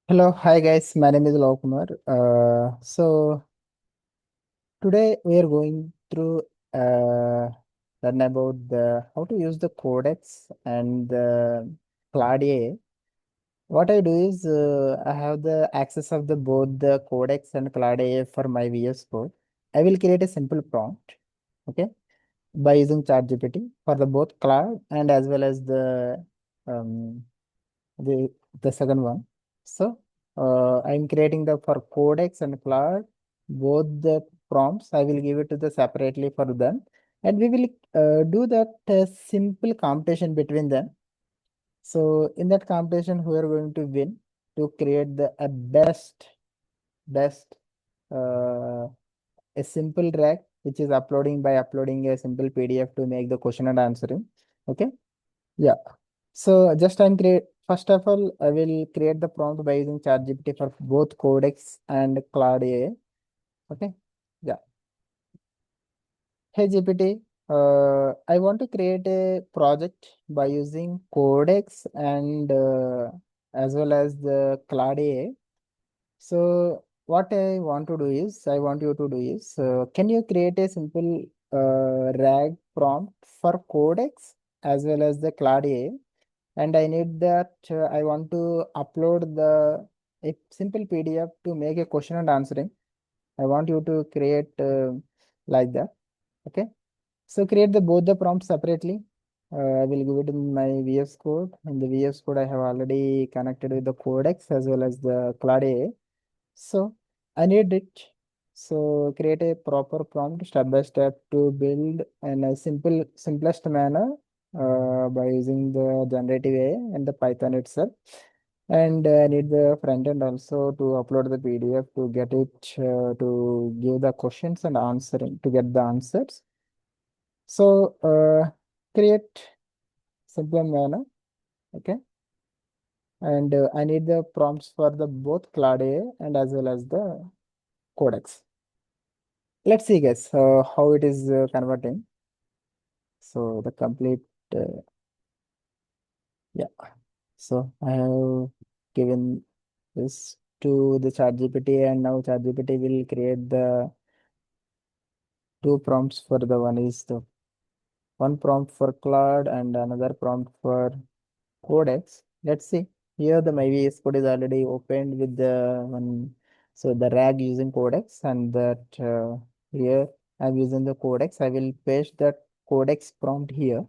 Hello, hi guys. My name is Kumar. So today we are going through learn about the how to use the Codex and the Claude. What I do is I have the access of the both the Codex and Claude for my VS Code. I will create a simple prompt, okay, by using ChatGPT for the both Claude and as well as um, the the second one. So I'm creating the for Codex and Claude both the prompts. I will give it to the separately for them, and we will do that simple competition between them. So in that competition, who are going to win to create the best uh, a simple track which is uploading by uploading a simple PDF to make the question and answering. Okay. Yeah. So just I'm create first of all, I will create the prompt by using ChatGPT for both Codex and Claude AI. Okay. Yeah. Hey GPT, I want to create a project by using Codex and as well as the Claude AI. So what I want to do is, I want you to do is, can you create a simple RAG prompt for Codex as well as the Claude AI? And I need that I want to upload the a simple PDF to make a question and answering. I want you to create like that. Okay. So create the both the prompts separately. I will give it in my VS Code. In the VS Code, I have already connected with the Codex as well as the Claude AI. So I need it. So create a proper prompt step by step to build in a simplest manner by using the generative AI and the Python itself. And I need the front end also to upload the PDF to get it to give the questions and answering to get the answers. So create simple manner. Okay. And I need the prompts for the both Claude AI and as well as the Codex. Let's see, guys, how it is converting. So the complete, uh, yeah. So I have given this to the ChatGPT, and now ChatGPT will create the two prompts for the one is the one prompt for Claude and another prompt for Codex. Let's see. Here the my VS Code is already opened with the one. So the RAG using Codex and that here I'm using the Codex. I will paste that Codex prompt here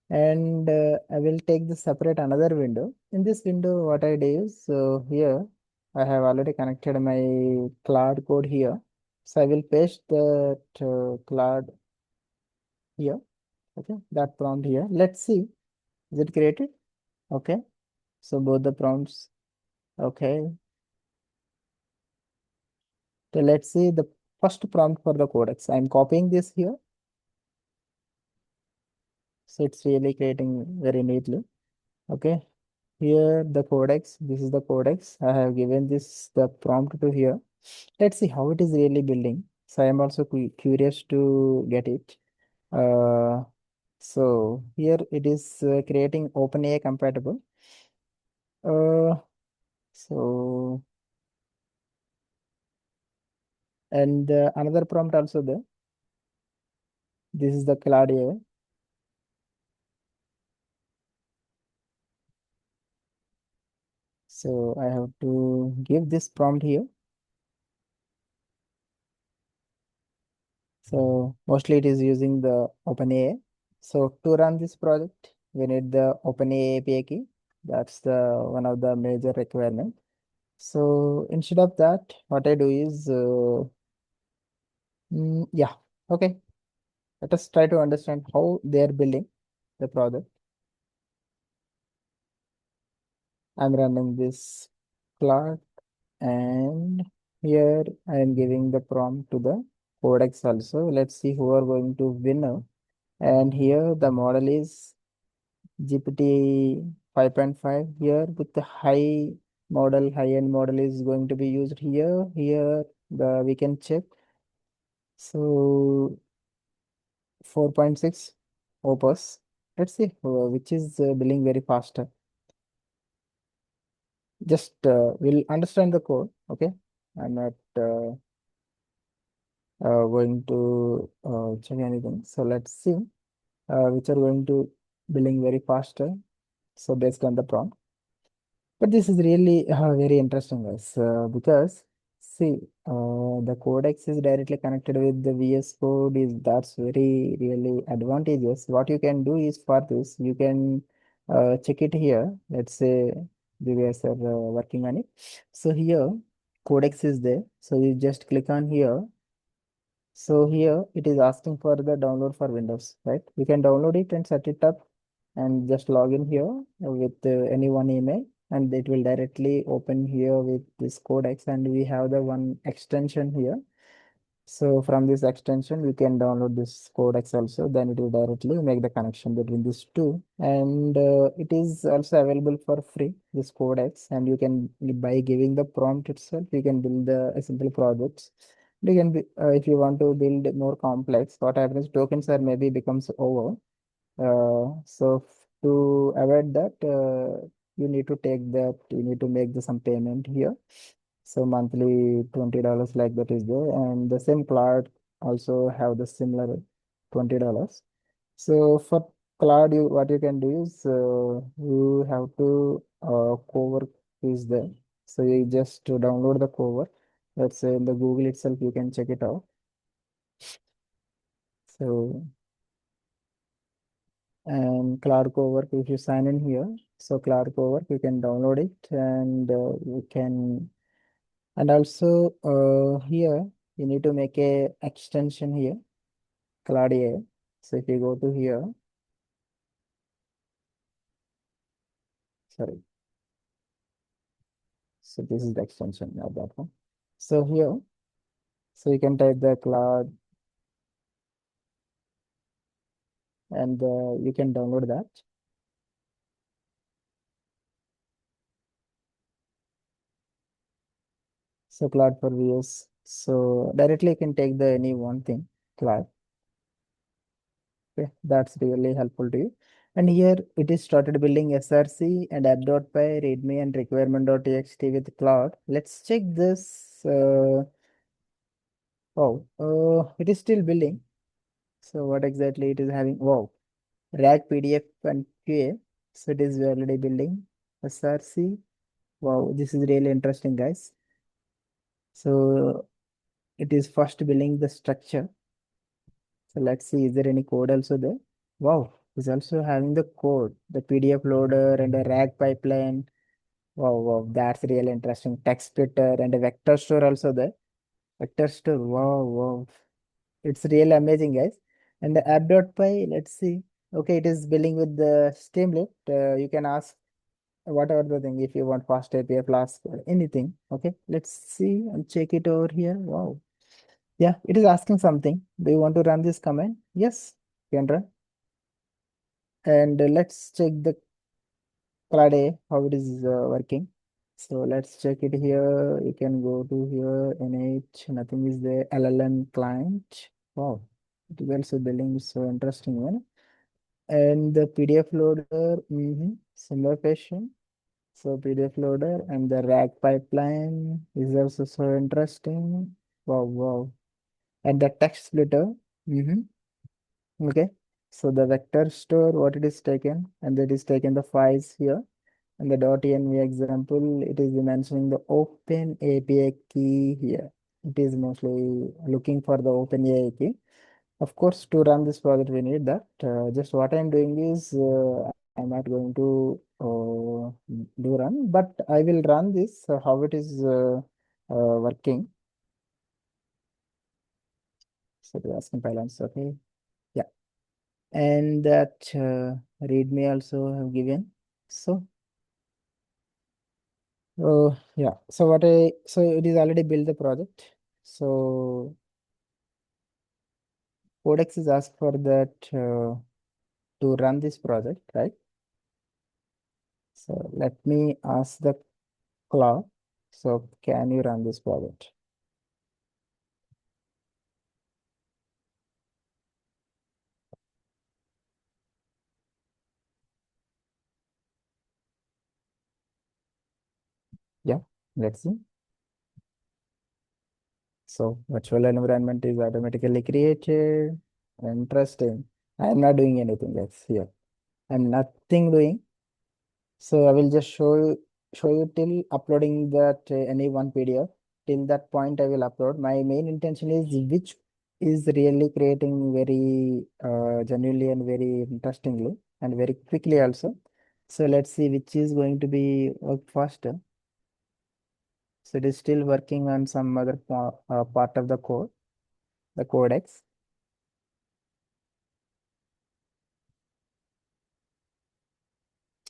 and I will take the separate another window. In this window, what I do is here I have already connected my Claude code here. So I will paste that Claude here. Okay, that prompt here. Let's see. Is it created? Okay. So both the prompts. Okay. So let's see the first prompt for the codex. I'm copying this here. So it's really creating very neatly. Okay. Here the codex. This is the codex. I have given this the prompt to here. Let's see how it is really building. So I am also curious to get it. Uh, so here it is creating OpenAI compatible. Uh, so and another prompt also there. This is the Claudia. So I have to give this prompt here. So mostly it is using the OpenAI. So to run this project, we need the OpenAI API key. That's the one of the major requirement. So instead of that, what I do is, yeah, okay. Let us try to understand how they are building the project. I'm running this plot and here I am giving the prompt to the codex also. Let's see who are going to win now. And here the model is GPT 5.5 here with the high-end model is going to be used here. Here the we can check. So 4.6 Opus. Let's see which is billing very faster. just we'll understand the code. Okay, I'm not going to check anything. So let's see which are going to building very faster. So based on the prompt. But this is really very interesting, guys, because see, the codex is directly connected with the VS Code. Is that's very really advantageous. What you can do is for this, you can check it here. Let's say the guys are working on it. So here, codex is there. So you just click on here. So here it is asking for the download for Windows, right? You can download it and set it up and just log in here with any one email and it will directly open here with this codex and we have the one extension here. So from this extension, we can download this codex also. Then it will directly make the connection between these two. And it is also available for free, this codex. And you can, by giving the prompt itself, you can build the simple projects. You can, if you want to build more complex, what happens, tokens are maybe becomes over. So to avoid that, you need to take that, you need to make some payment here. So monthly $20 like that is there, and the same cloud also have the similar $20. So for cloud, you what you can do is you have to cover is there. So you just to download the cover. Let's say in the Google itself, you can check it out. So and cloud cover, if you sign in here, so cloud cover, you can download it and you can and also here you need to make a extension here cloud AI. So if you go to here, sorry, so this is the extension of that one. So here, so you can type the cloud and you can download that. So cloud for views. So directly you can take the any one thing cloud. Okay, that's really helpful to you. And here it is started building SRC and app.py, readme and requirement.txt with cloud. Let's check this. Oh, it is still building. So what exactly it is having? Wow, RAG PDF and QA. So it is already building SRC. Wow, this is really interesting, guys. So it is first building the structure. So let's see, is there any code also there? Wow, it's also having the code, the PDF loader and a RAG pipeline. Wow, wow, that's really interesting. Text splitter and a vector store also there. Vector store, wow, wow. It's really amazing, guys. And the app.py, let's see. Okay, it is building with the Streamlit. You can ask whatever the thing if you want fast API Flask or anything. Okay, let's see and check it over here. Wow. Yeah, it is asking something. Do you want to run this command? Yes, you can run. And let's check the Cloud A, how it is working. So let's check it here. You can go to here, NH, nothing is there. LLM client. Wow, it is also building so interesting one. And the PDF loader, similar fashion. So PDF loader and the RAG pipeline is also so interesting. Wow, wow. And the text splitter. Okay. So the vector store, what it is taken, and that is taken the files here. And the .env example, it is mentioning the open API key here. It is mostly looking for the open API key. Of course, to run this project, we need that. Just what I'm doing is I'm not going to do run, but I will run this, how it is working. So the asking pylons, okay. Yeah. And that readme also have given. So yeah. So so it is already built the project. So Codex is asked for that to run this project, right? So let me ask the cloud. So can you run this project? Let's see. So virtual environment is automatically created. Interesting. I am not doing anything else here. I'm nothing doing. So I will just show you till uploading that any one PDF. Till that point, I will upload. My main intention is which is really creating very genuinely and very interestingly and very quickly also. So let's see which is going to be work faster. So it is still working on some other part of the code, the codex.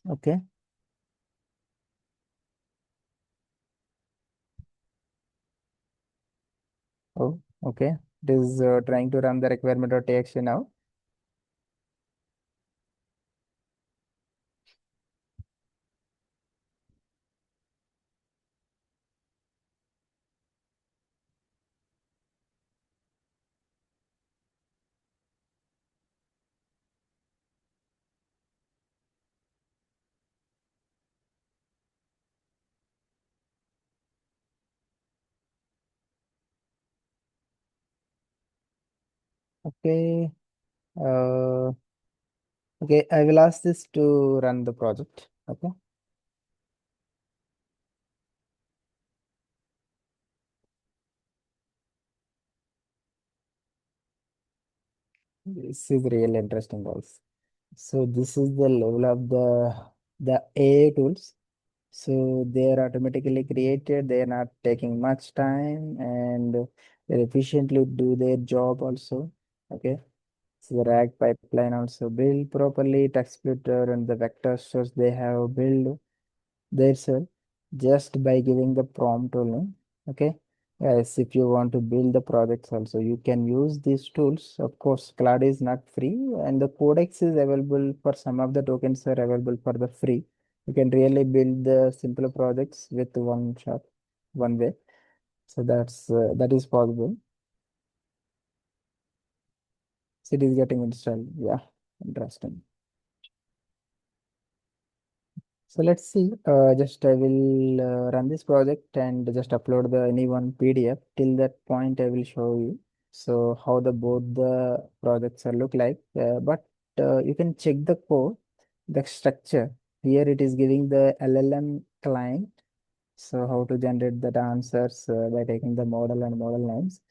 Okay. Oh, okay. It is trying to run the requirement.txt now. Okay. Uh, okay. I will ask this to run the project. Okay. This is really interesting also. So this is the level of the AI tools. So they are automatically created. They are not taking much time and they efficiently do their job also. Okay. So the RAG pipeline also built properly, text splitter and the vector stores they have built themselves just by giving the prompt only. Okay. Yes, if you want to build the projects also, you can use these tools. Of course, Cloud is not free and the Codex is available for some of the tokens are available for the free. You can really build the simpler projects with one shot, one way. So that is possible. So it is getting installed. Yeah, interesting. So let's see. Just I will run this project and just upload the any one PDF. Till that point, I will show you. So how the both the projects are look like. But you can check the code, the structure. Here it is giving the LLM client. So how to generate the answers by taking the model and model names,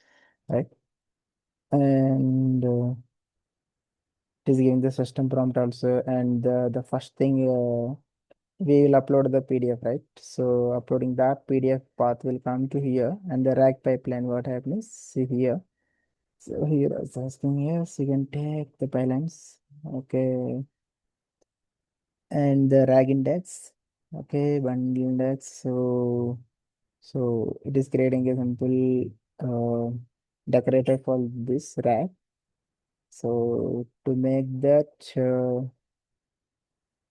right? And it is giving the system prompt also. And the first thing. We will upload the PDF, right? So uploading that PDF path will come to here and the RAG pipeline, what happens? See here. So here it's asking, yes, you can take the pipelines. Okay. And the RAG index. Okay, bundle index. So it is creating a simple decorator for this RAG. So to make that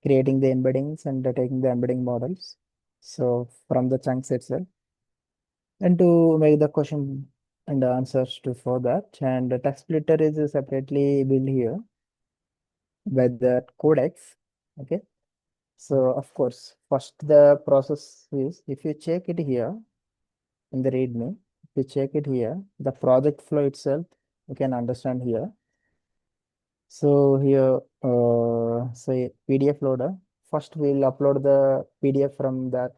creating the embeddings and taking the embedding models. So from the chunks itself. And to make the question and the answers to for that, and the text splitter is separately built here by the codex. Okay. So of course, first the process is if you check it here in the README, if you check it here, the project flow itself, you can understand here. So here, say PDF loader. First, we'll upload the PDF from that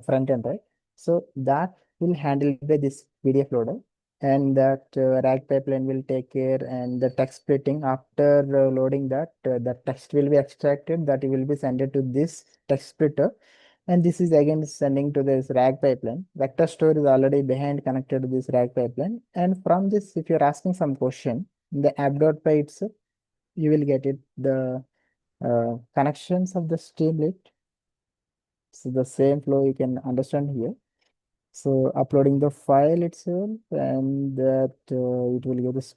front end, right? So that will handle by this PDF loader, and that RAG pipeline will take care and the text splitting. After loading that, the text will be extracted. That will be sent to this text splitter, and this is again sending to this RAG pipeline. Vector store is already behind connected to this RAG pipeline, and from this, if you're asking some question, in the app.py itself you will get it the connections of the streamlit. So the same flow you can understand here. So uploading the file itself and that it will give this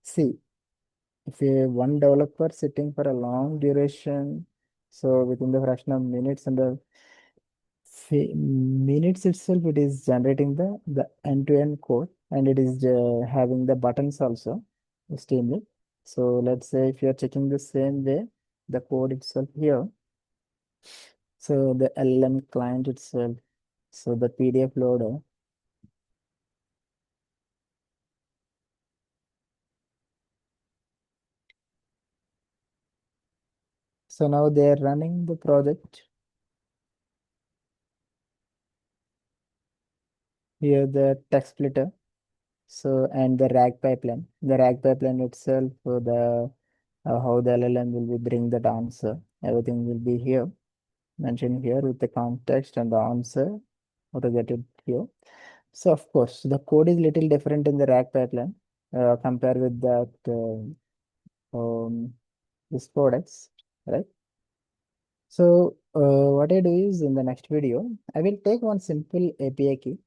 see if a one developer sitting for a long duration, so within the fraction of minutes and the minutes itself it is generating the end-to-end code and it is having the buttons also extremely. So let's say if you are checking the same way the code itself here, so the LLM client itself, So the PDF loader. So now they are running the project. Here the text splitter. So and the RAG pipeline. The RAG pipeline itself, the how the LLM will be bring that answer. Everything will be here mentioned here with the context and the answer. How to get it here. So of course the code is little different in the RAG pipeline compared with that this Codex, right? So what I do is in the next video, I will take one simple API key,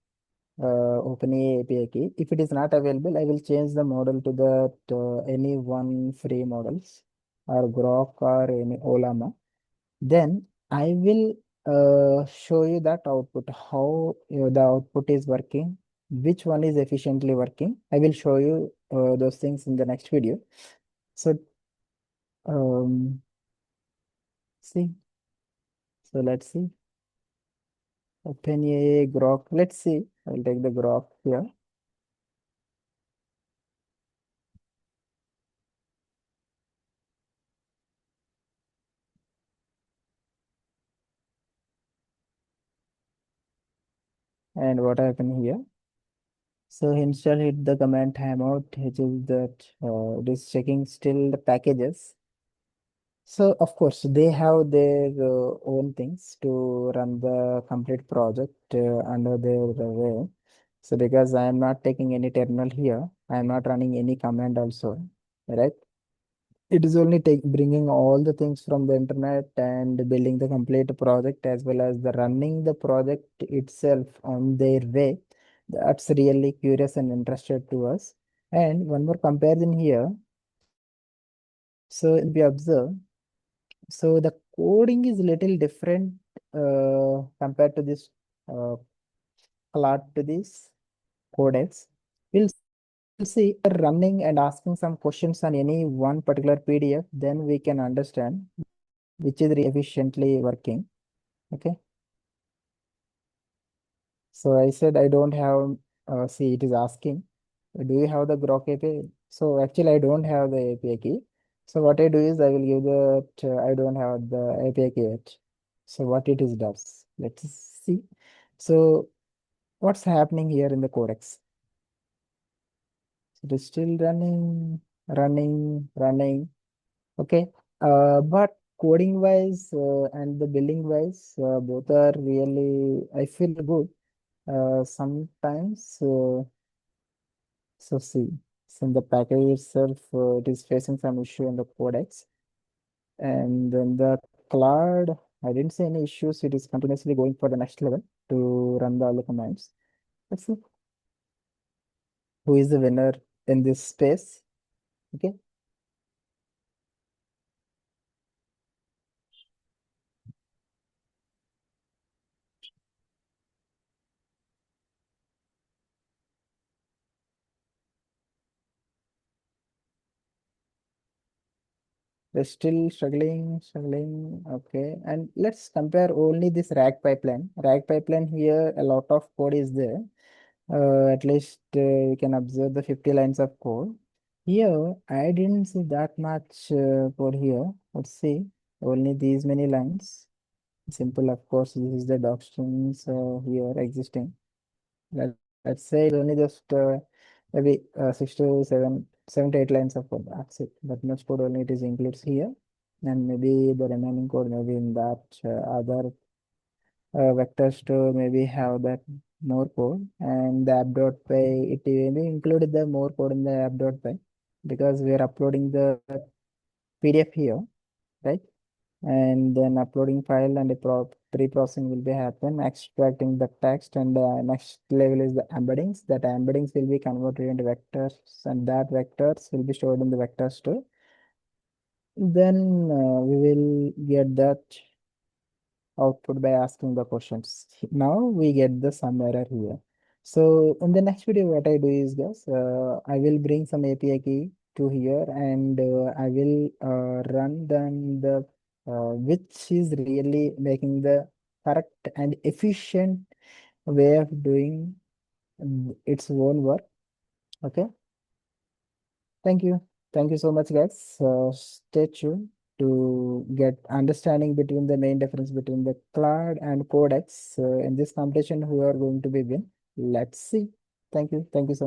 OpenAI API key. If it is not available, I will change the model to that any one free models or Grok or any Olama. Then I will show you that output, how the output is working, which one is efficiently working. I will show you those things in the next video. So um, see, so let's see. OpenAI Grok. Let's see. I'll take the Grok here. And what happened here? So install hit the command timeout, which is that it is checking still the packages. So of course they have their own things to run the complete project under their way. So because I am not taking any terminal here, I am not running any command also, right? It is only take bringing all the things from the internet and building the complete project as well as the running the project itself on their way. That's really curious and interested to us. And one more comparison here. So if we observe, so the coding is little different compared to this uh, plot to this codex. We'll see running and asking some questions on any one particular PDF, then we can understand which is efficiently working. Okay. So I said I don't have, see, it is asking, do you have the Grok API? So actually I don't have the API key. So what I do is I will give the, I don't have the API key yet. So what it is does, let's see. So what's happening here in the Codex? It is still running. Okay. But coding wise and the building wise, both are really, I feel good. Sometimes, so see, so in the package itself, it is facing some issue in the codex. And then the cloud, I didn't see any issues. It is continuously going for the next level to run the other commands. Let's see who is the winner in this space. Okay. They're still struggling. Okay. And let's compare only this RAG pipeline. RAG pipeline here, a lot of code is there. At least you can observe the 50 lines of code. Here, I didn't see that much code here. Let's see. Only these many lines. Simple, of course. This is the doc strings here existing. Let, let's say it's only just maybe 7 to 8 lines of code. That's it. That much code only it is includes here. And maybe the remaining code maybe in that other vectors to maybe have that more code, and the app.py it may included the more code in the app.py because we are uploading the PDF here, right? And then uploading file and the pre-processing will be happen, extracting the text, and the next level is the embeddings. That embeddings will be converted into vectors, and that vectors will be stored in the vectors too. Then we will get that output by asking the questions. Now we get the sum error here. So in the next video, what I do is, guys, I will bring some API key to here, and I will run then the which is really making the correct and efficient way of doing its own work. Okay. Thank you. Thank you so much, guys. Stay tuned to get understanding between the main difference between the cloud and Codex. In this competition, who are going to be win? Let's see. Thank you. Thank you so much.